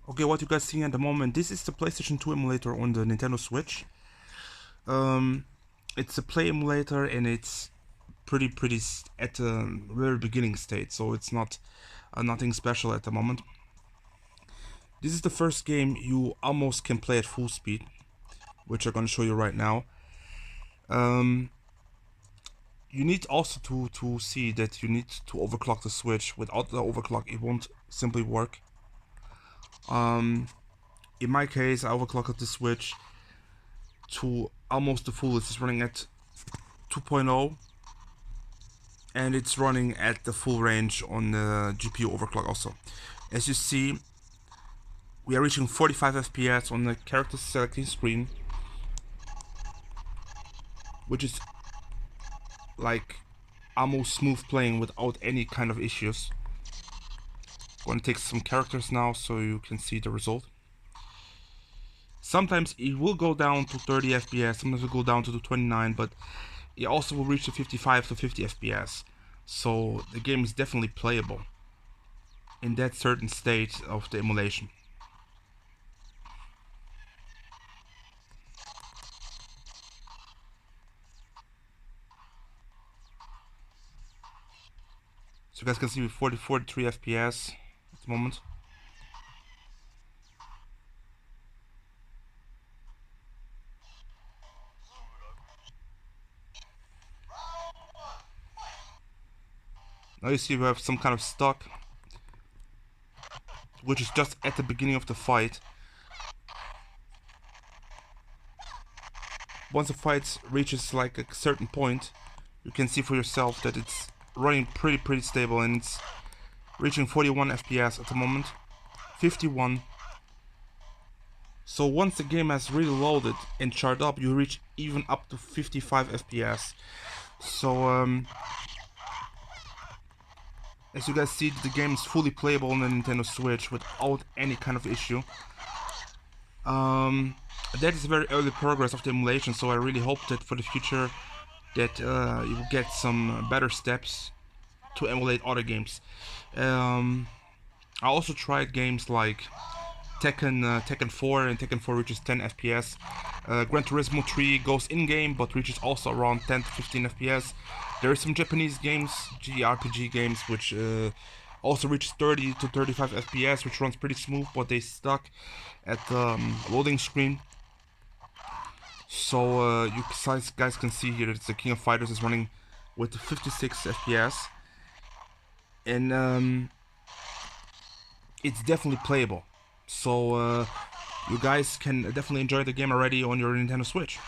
Okay, what you guys seeing at the moment, this is the PlayStation 2 emulator on the Nintendo Switch. It's a play emulator and it's pretty at the very beginning state, so it's not nothing special at the moment. This is the first game you almost can play at full speed, which I'm gonna show you right now. You need also to see that you need to overclock the Switch. Without the overclock, it won't simply work. In my case, I overclocked the Switch to almost the fullest. It's running at 2.0 and it's running at the full range on the GPU overclock also. As you see, we are reaching 45 FPS on the character selecting screen, which is like almost smooth playing without any kind of issues. I'm gonna take some characters now so you can see the result. Sometimes it will go down to 30 FPS, sometimes it will go down to 29, but it also will reach to 55 to 50 FPS. So the game is definitely playable in that certain state of the emulation. So you guys can see with 43 FPS at the moment. Now you see we have some kind of stock, which is just at the beginning of the fight. Once the fight reaches like a certain point, you can see for yourself that it's running pretty stable, and it's reaching 41 FPS at the moment, 51. So once the game has really loaded and charged up, you reach even up to 55 FPS. So as you guys see, the game is fully playable on the Nintendo Switch without any kind of issue. That is very early progress of the emulation, so I really hope that for the future that you will get some better steps to emulate other games. I also tried games like Tekken 4, and Tekken 4 reaches 10 FPS. Gran Turismo 3 goes in-game, but reaches also around 10 to 15 FPS. There are some Japanese games, JRPG games, which also reach 30 to 35 FPS, which runs pretty smooth, but they stuck at the loading screen. So you guys can see here that the King of Fighters is running with 56 FPS, and it's definitely playable. So you guys can definitely enjoy the game already on your Nintendo Switch.